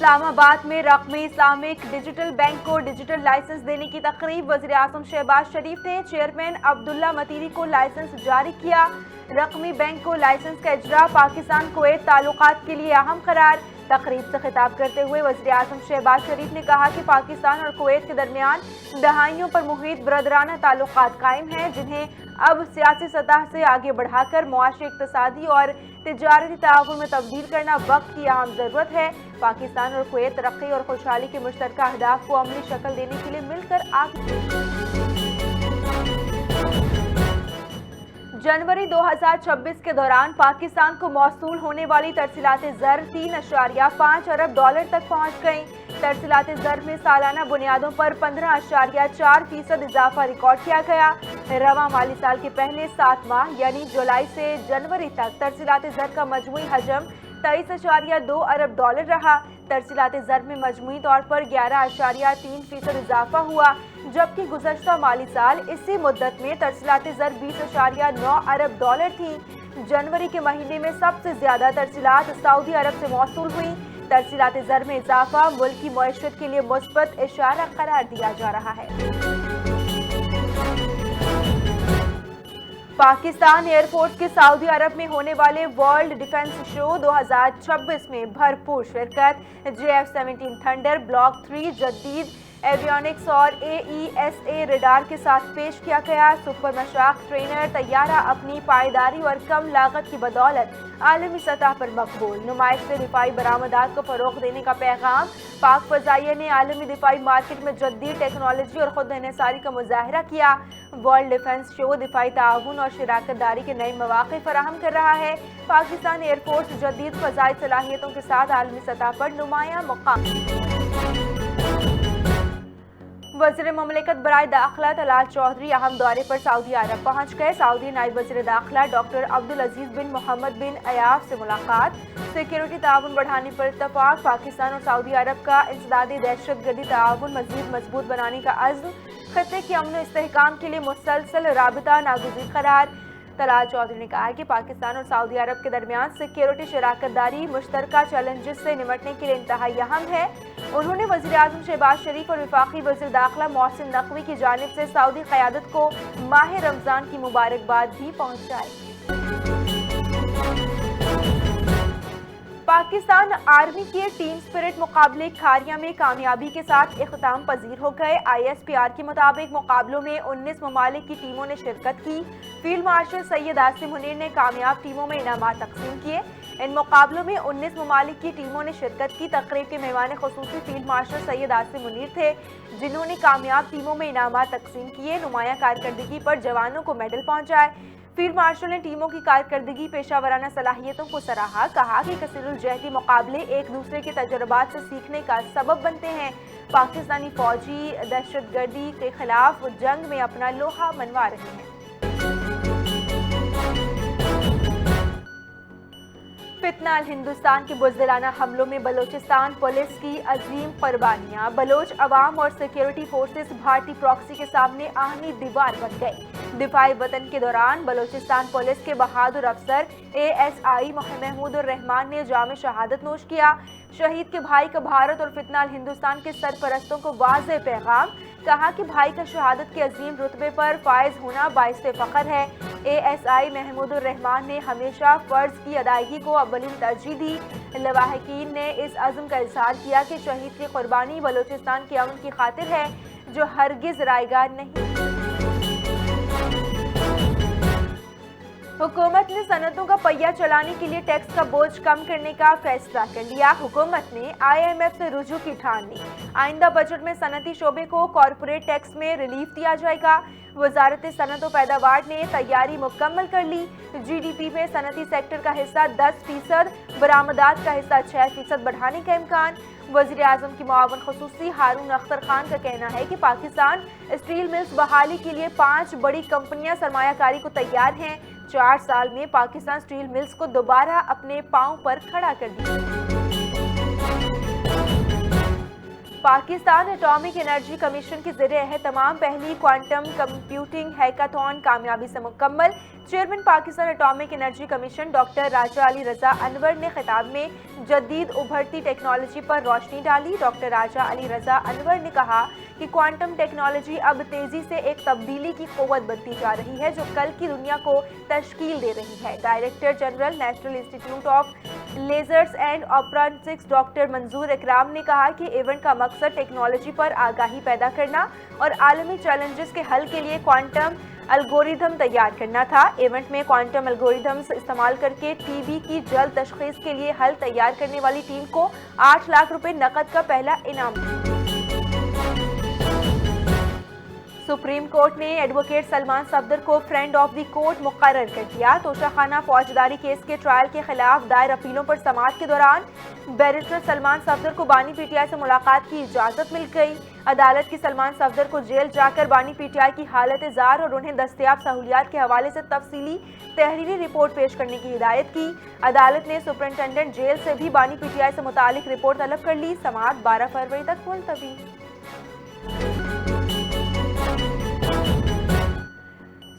اسلام آباد میں رقمی Islamic digital bank کو ڈیجیٹل لائسنس دینے کی تقریب وزیر اعظم شہباز شریف نے چیئرمین عبداللہ متیری کو لائسنس جاری کیا۔ رقمی بینک کو لائسنس کا اجرا پاکستان کویت تعلقات کے لیے اہم قرار۔ تقریب سے خطاب کرتے ہوئے وزیر اعظم شہباز شریف نے کہا کہ پاکستان اور کویت کے درمیان دہائیوں پر محیط برادرانہ تعلقات قائم ہیں، جنہیں اب سیاسی سطح سے آگے بڑھا کر معاشی، اقتصادی اور تجارتی تعاون میں تبدیل کرنا وقت کی اہم ضرورت ہے۔ پاکستان اور کویت ترقی اور خوشحالی کے مشترکہ اہداف کو عملی شکل دینے کے لیے مل کر آگے۔ جنوری 2026 کے دوران پاکستان کو موصول ہونے والی ترسیلات زر 3.5 ارب ڈالر تک پہنچ گئیں۔ ترسیلات زر میں سالانہ بنیادوں پر 15.4% اضافہ ریکارڈ کیا گیا۔ رواں مالی سال کے پہلے 7 ماہ یعنی جولائی سے جنوری تک ترسیلات زر کا مجموعی حجم 23.2 ارب ڈالر رہا۔ ترسیلات زر میں مجموعی طور پر 11.3% اضافہ ہوا، جبکہ گزشتہ مالی سال اسی مدت میں ترسیلات زر 20.9 ارب ڈالر تھیں۔ جنوری کے مہینے میں سب سے زیادہ ترسیلات سعودی عرب سے موصول ہوئیں۔ ترسیلات زر میں اضافہ ملک کی معیشت کے لیے مثبت اشارہ قرار دیا جا رہا ہے۔ پاکستان ایئر فورس کے سعودی عرب میں ہونے والے ورلڈ ڈیفنس شو 2026 میں بھرپور شرکت۔ JF-17 تھنڈر بلاک 3 جدید ایویونکس اور AESA ریڈار کے ساتھ پیش کیا گیا۔ سپر مشاق ٹرینر طیارہ اپنی پائیداری اور کم لاگت کی بدولت عالمی سطح پر مقبول۔ نمائش سے دفاعی برآمدات کو فروغ دینے کا پیغام۔ پاک فضائیہ نے عالمی دفاعی مارکیٹ میں جدید ٹیکنالوجی اور خود انحصاری کا مظاہرہ کیا۔ ورلڈ ڈیفنس شو دفاعی تعاون اور شراکت داری کے نئے مواقع فراہم کر رہا ہے۔ پاکستان ایئر فورس جدید فضائی صلاحیتوں کے ساتھ عالمی سطح پر نمایاں مقام۔ وزیر مملکت برائے داخلہ طلال چودھری اہم دورے پر سعودی عرب پہنچ گئے۔ سعودی نائب وزیر داخلہ ڈاکٹر عبدالعزیز بن محمد بن عیاف سے ملاقات۔ سیکیورٹی تعاون بڑھانے پر اتفاق۔ پاکستان اور سعودی عرب کا انسدادی دہشت گردی تعاون مزید مضبوط بنانے کا عزم۔ خطے کے امن و استحکام کے لیے مسلسل رابطہ ناگزیر قرار۔ طلال چودھری نے کہا کہ پاکستان اور سعودی عرب کے درمیان سیکیورٹی شراکت داری مشترکہ چیلنجز سے نمٹنے کے لیے انتہائی اہم ہے۔ انہوں نے وزیر اعظم شہباز شریف اور وفاقی وزیر داخلہ محسن نقوی کی جانب سے سعودی قیادت کو ماہ رمضان کی مبارکباد بھی پہنچائی۔ پاکستان آرمی کے ٹیم سپرٹ مقابلے کھاریاں میں کامیابی کے ساتھ اختتام پذیر ہو گئے۔ ISPR کے مطابق مقابلوں میں 19 ممالک کی ٹیموں نے شرکت کی۔ فیلڈ مارشل سید عاصم منیر نے کامیاب ٹیموں میں انعامات تقسیم کیے۔ ان مقابلوں میں 19 ممالک کی ٹیموں نے شرکت کی۔ تقریب کے مہمان خصوصی فیلڈ مارشل سید عاصم منیر تھے، جنہوں نے کامیاب ٹیموں میں انعامات تقسیم کیے۔ نمایاں کارکردگی پر جوانوں کو میڈل پہنچائے۔ فیلڈ مارشل نے ٹیموں کی کارکردگی، پیشہ ورانہ صلاحیتوں کو سراہا۔ کہا کہ کثیر الجہتی مقابلے ایک دوسرے کے تجربات سے سیکھنے کا سبب بنتے ہیں۔ پاکستانی فوجی دہشت گردی کے خلاف جنگ میں اپنا لوہا منوا رہے ہیں۔ فتنہ الہندوستان کے بزدلانہ حملوں میں بلوچستان پولیس کی عظیم قربانیاں۔ بلوچ عوام اور سیکیورٹی فورسز بھارتی پراکسی کے سامنے آہنی دیوار بن گئے۔ دفاعی وطن کے دوران بلوچستان پولیس کے بہادر افسر ASI محمود الرحمان نے جام شہادت نوش کیا۔ شہید کے بھائی کا بھارت اور فتنہ الہندوستان کے سرپرستوں کو واضح پیغام۔ کہا کہ بھائی کا شہادت کے عظیم رتبے پر فائز ہونا باعث فخر ہے۔ ASI محمود الرحمان نے ہمیشہ فرض کی ادائیگی کو اولین ترجیح دی۔ لواحقین نے اس عزم کا اظہار کیا کہ شہید کی قربانی بلوچستان کے امن کی خاطر ہے، جو ہرگز رائیگاں نہیں۔ حکومت نے صنعتوں کا پہیہ چلانے کے لیے ٹیکس کا بوجھ کم کرنے کا فیصلہ کر لیا۔ حکومت نے IMF سے رجوع کی ٹھان لی۔ آئندہ بجٹ میں صنعتی شعبے کو کارپوریٹ ٹیکس میں ریلیف دیا جائے گا۔ وزارت صنعت و پیداوار نے تیاری مکمل کر لی۔ GDP میں صنعتی سیکٹر کا حصہ 10%، برآمدات کا حصہ 6% بڑھانے کا امکان۔ وزیر اعظم کی معاون خصوصی ہارون اختر خان کا کہنا ہے کہ پاکستان اسٹیل ملز بحالی کے لیے 5 بڑی کمپنیاں سرمایہ کاری کو تیار ہیں۔ 4 سال میں پاکستان اسٹیل ملز کو دوبارہ اپنے پاؤں پر کھڑا کر دیا۔ पाकिस्तान एटॉमिक एनर्जी कमीशन के ज़रिए एहतमाम पहली क्वांटम कंप्यूटिंग हैकाथॉन कामयाबी से मुकम्मल। Chairman Pakistan atomic energy commission doctor Raja Ali Raza Anwar ने खिताब में जदीद उभरती टेक्नोलॉजी पर रोशनी डाली। डॉक्टर राजा अली रजा अनवर ने कहा कि क्वांटम टेक्नोलॉजी अब तेज़ी से एक तब्दीली की क़ुव्वत बनती जा रही है जो कल की दुनिया को तश्कील दे रही है। Director general National Institute of Lasers and Optics doctor Manzoor Ikram ने कहा कि इवेंट का मकसद टेक्नोलॉजी पर आगाही पैदा करना और आलमी चैलेंजेस के हल के लिए क्वांटम एल्गोरिथम तैयार करना था। इवेंट में क्वांटम एल्गोरिथम्स इस्तेमाल करके टीबी की जल्द तशखीस के लिए हल तैयार करने वाली टीम को 8 लाख रुपए नकद का पहला इनाम। सुप्रीम कोर्ट ने एडवोकेट सलमान सफदर को फ्रेंड ऑफ द कोर्ट मुकर्रर कर दिया। तोशाखाना फौजदारी केस के ट्रायल के खिलाफ दायर अपीलों पर समाअत के दौरान बैरिस्टर सलमान सफदर को बानी पीटीआई से मुलाकात की इजाज़त मिल गई। अदालत की सलमान सफदर को जेल जाकर बानी पीटीआई की हालत ज़ार और उन्हें दस्तयाब सहूलियात के हवाले से तफसीली तहरीरी रिपोर्ट पेश करने की हिदायत की। अदालत ने सुपरिंटेंडेंट जेल से भी बानी पीटीआई से मुतालिक रिपोर्ट तलब कर ली। समाअत 12 फरवरी तक मुलतवी।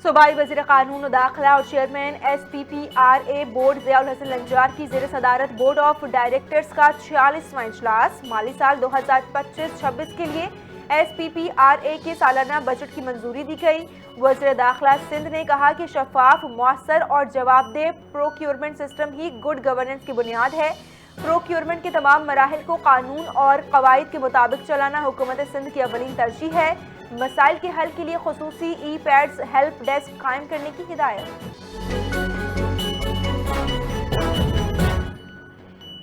सूबाई वज़ीर कानून और दाखिला और chairman SPPRA board Ziaul Hasan Lanjar की ज़ेर सदारत बोर्ड ऑफ डायरेक्टर्स का 46वां इजलास। माली साल 2025-26 के लिए SPPRA के सालाना बजट की मंजूरी दी गई। वज़ीर दाखिला सिंध ने कहा कि शफाफ, मौसर और जवाबदेह प्रोक्योरमेंट सिस्टम ही गुड गवर्नेंस की बुनियाद है। प्रोक्योरमेंट के तमाम मराहिल को कानून और कवायद के मुताबिक चलाना हुकूमत सिंध की अवलीन तरजीह है। मसाइल के हल के लिए खुसूसी ई-पैड्स हेल्प डेस्क कायम करने की हिदायत।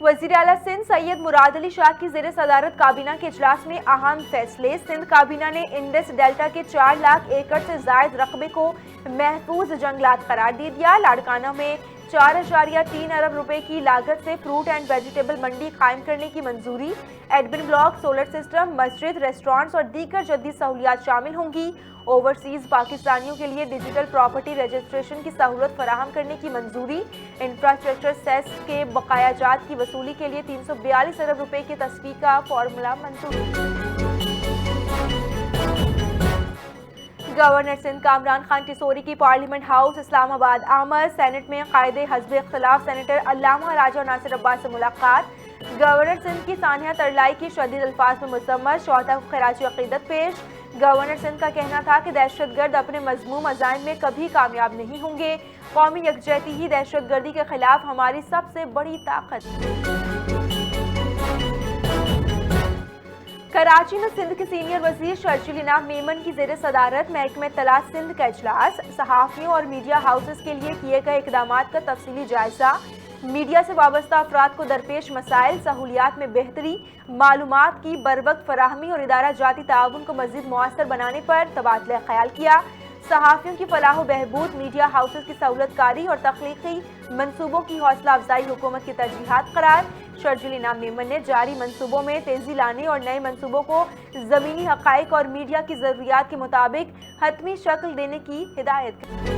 वज़ीर आला सिंध सैयद मुराद अली शाह की ज़ेर सदारत काबीना के इजलास में अहम फैसले। सिंध काबीना ने इंडस डेल्टा के 4 लाख एकड़ से जायद रकबे को महफूज जंगलात करार दे दिया। लाड़काना में 4.3 अरब रुपए की लागत से फ्रूट एंड वेजिटेबल मंडी कायम करने की मंजूरी। एडमिन ब्लॉक, सोलर सिस्टम, मस्जिद, रेस्टोरेंट्स और दीगर जदीद सहूलियात शामिल होंगी। ओवरसीज पाकिस्तानियों के लिए डिजिटल प्रॉपर्टी रजिस्ट्रेशन की सहूलत फराहम करने की मंजूरी। इंफ्रास्ट्रक्चर सेस के बकायाजात की वसूली के लिए 342 अरब रुपए के तस्वीर का फॉर्मूला मंजूर। गवर्नर सिंध कामरान खान टिसोरी की पार्लियामेंट हाउस इस्लामाबाद आमद। सेनेट में कायदे हज़्ब इख्तिलाफ सेनेटर अल्लामा राजा नासिर अब्बास से मुलाकात। गवर्नर सिंध की सानिया तरलाई की शदीद अल्फाज में मुसम्मत, शोहदा को खराज अक़ीदत पेश। गवर्नर सिंध का कहना था कि दहशतगर्द अपने मज़मूम अज़ाइम में कभी कामयाब नहीं होंगे। कौमी यकजहती ही दहशतगर्दी के खिलाफ हमारी सबसे बड़ी ताकत। कराची में सिंध के सीनियर वजीर शर्जील इनाम मेमन की ज़ेर सदारत महकमे तलाश सिंध का इजलास। सहाफ़ियों और मीडिया हाउसेस के लिए किए गए इक़दामात का तफसीली जायजा। मीडिया से वाबस्ता अफराद को दरपेश मसाइल, सहूलियात में बेहतरी, मालूमात की बरवक्त फराहमी और इदारा जाती ताउन को मज़ीद मुअस्सर बनाने पर तबादला ख्याल किया। सहाफ़ियों की फलाह बहबूद, मीडिया हाउसेस की सहूलतकारी और तख्लीकी मनसूबों की हौसला अफजाई हुकूमत की तरजीहात करार। शर्जील इनाम मेमन ने जारी मनसूबों में तेज़ी लाने और नए मनसूबों को ज़मीनी हक़ाइक़ और मीडिया की ज़रूरियात के मुताबिक हतमी शक्ल देने की हिदायत की।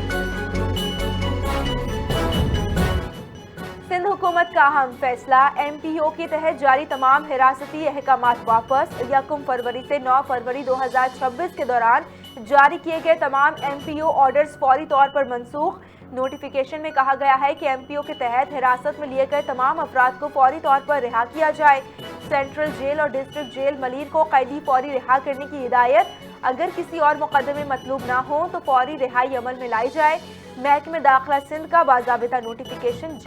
सिंध हुकूमत का अहम फैसला। MPO के तहत जारी तमाम हिरासती अहकामात वापस। 1 फरवरी से 9 फरवरी 2026 के दौरान जारी किए गए तमाम MPO ऑर्डर्स फौरी तौर पर मनसूख। नोटिफिकेशन में कहा गया है कि MPO के तहत हिरासत में लिए गए तमाम अफराद को फौरी तौर पर रिहा किया जाए। सेंट्रल जेल और डिस्ट्रिक्ट जेल मलीर को कैदी फौरी रिहा करने की हिदायत। अगर किसी और मुकदमे मतलूब ना हो तो फौरी रिहाई अमल में लाई जाए। महकमे दाखिला सिंध का बाज़ाबिता नोटिफिकेशन।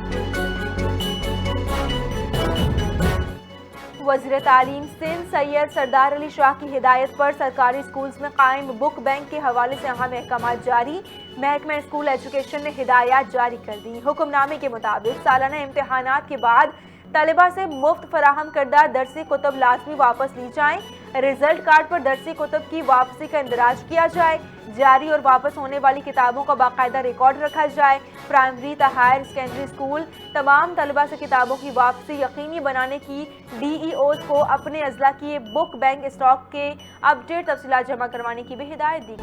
वज़ीर तालीम सिंध सैयद सरदार अली शाह की हिदायत पर सरकारी स्कूल्स में कायम बुक बैंक के हवाले से अहम अहकामात जारी। महकमा स्कूल एजुकेशन ने हिदायत जारी कर दी। हुक्मनामे के मुताबिक सालाना इम्तिहानात के बाद तलबा से मुफ्त फराहम करदा दरसी कुतुब लाजमी वापस ली जाएं। रिजल्ट कार्ड पर दरसी कुतुब की वापसी का इंदराज किया जाए। जारी और वापस होने वाली किताबों का बाकायदा रिकॉर्ड रखा जाए। प्राइमरी ता हायर सेकेंडरी स्कूल तमाम तलबा से किताबों की वापसी यकीनी बनाने की DEOs को अपने अजला किए बुक बैंक स्टॉक के अपडेट तफसीलात जमा करवाने की भी हिदायत दी।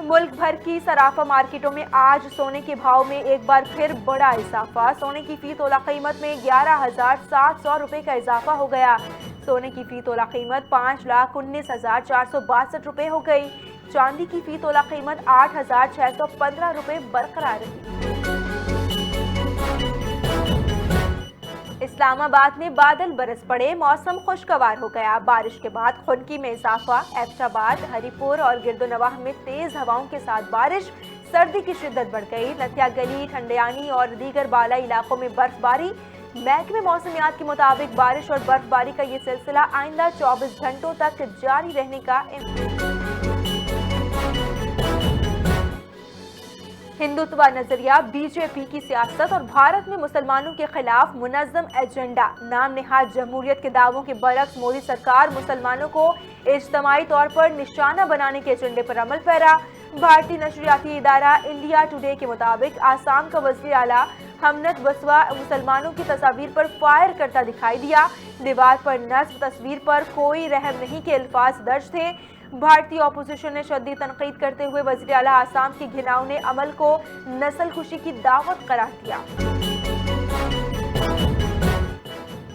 मुल्क भर की सराफा मार्केटों में आज सोने के भाव में एक बार फिर बड़ा इजाफा। सोने की फी तोला कीमत में 11,700 रुपए का इजाफा हो गया। सोने की फी तोला कीमत 5,19,462 रुपए हो गई। चांदी की फी तोला कीमत 8,615 रुपए बरकरार रही। इस्लामाबाद में बादल बरस पड़े, मौसम खुशगवार हो गया। बारिश के बाद खुनकी में इजाफा। एबटाबाद, हरिपुर और गिरदोनवाह में तेज हवाओं के साथ बारिश, सर्दी की शिद्दत बढ़ गई। नथिया गली, ठंडियानी और दीगर बाला इलाकों में बर्फबारी। महकमे मौसमियात के मुताबिक बारिश और बर्फबारी का ये सिलसिला आइंदा 24 घंटों तक जारी रहने का हिंदुत्व नजरिया, बीजेपी की सियासत और भारत में मुसलमानों के खिलाफ मुनज़्ज़म एजेंडा। नाम नेहाद जमहूरियत के दावों के बरक्स मोदी सरकार मुसलमानों को इज्तिमाई तौर पर निशाना बनाने के एजेंडे पर अमल पैरा। भारतीय नशरियाती इदारा इंडिया टुडे के मुताबिक आसाम का वज़ीर आला हमनत बसवा मुसलमानों की तस्वीर पर फायर करता दिखाई दिया। दीवार पर नस्ब तस्वीर पर कोई रहम नहीं के अल्फाज दर्ज थे। भारतीय अपोजिशन ने शदीद तनकीद करते हुए वज़ीर आला आसाम के घिनौने अमल को नस्ल खुशी की दावत करार दिया।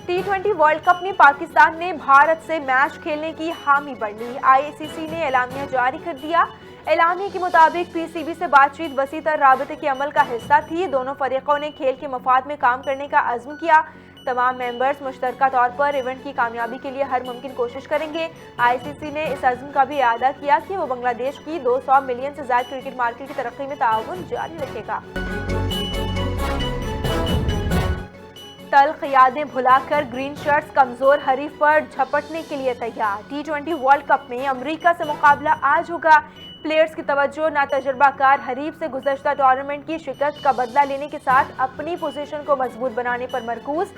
T20 वर्ल्ड कप में पाकिस्तान ने भारत से मैच खेलने की हामी भर ली। ICC ने एलामिया जारी कर दिया। एलामिया के मुताबिक PCB से बातचीत वसी तर राबते के अमल का हिस्सा थी। दोनों फरीकों ने खेल के मफाद में काम करने का अज़्म किया। तमाम मेंबर्स मुश्तरका तौर पर इवेंट की कामयाबी के लिए हर मुमकिन कोशिश करेंगे। ICC ने इस अज़्म का भी इआदा किया कि वो बांग्लादेश की 200 मिलियन से ज़ायद क्रिकेट मार्केट की तरक्की में ताउन जारी रखेगा। तल्ख यादें भुलाकर ग्रीन शर्ट्स कमजोर हरीफ पर झपटने के लिए तैयार। T20 वर्ल्ड कप में अमेरिका से मुकाबला आज होगा। प्लेयर्स की तवज्जो नातजुर्बाकार हरीफ से गुज़श्ता टूर्नामेंट की शिकस्त का बदला लेने के साथ अपनी पोजीशन को मजबूत बनाने पर मरकूज।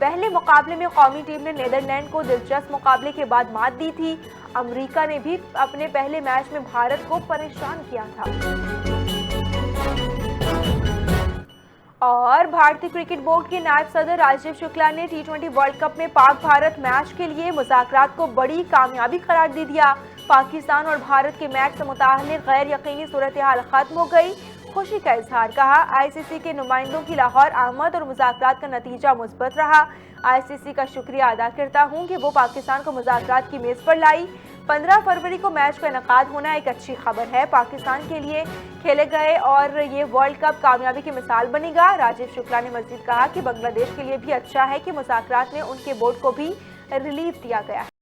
पहले मुकाबले में कौमी टीम ने नीदरलैंड को दिलचस्प मुकाबले के बाद मात दी थी। अमेरिका ने भी अपने पहले मैच में भारत को परेशान किया था। और भारतीय क्रिकेट बोर्ड के नायब सदर राजीव शुक्ला ने T20 वर्ल्ड कप में पाक भारत मैच के लिए मुज़ाकरात को बड़ी कामयाबी करार दे दिया। पाकिस्तान और भारत के मैच से मुताल्लिक़ गैर यकीनी सूरत हाल खत्म हो गई। खुशी का इजहार। कहा, ICC के नुमाइंदों की लाहौर आमद और मुज़ाकरात का नतीजा मुस्बत रहा। ICC का शुक्रिया अदा करता हूँ कि वो पाकिस्तान को मुज़ाकरात की मेज़ पर लाई। 15 फरवरी को मैच का इनेकाद होना एक अच्छी खबर है। पाकिस्तान के लिए खेले गए और ये वर्ल्ड कप कामयाबी की मिसाल बनेगा। राजीव शुक्ला ने मज़ीद कहा कि बांग्लादेश के लिए भी अच्छा है कि मुज़ाकरात में उनके बोर्ड को भी रिलीफ दिया गया है।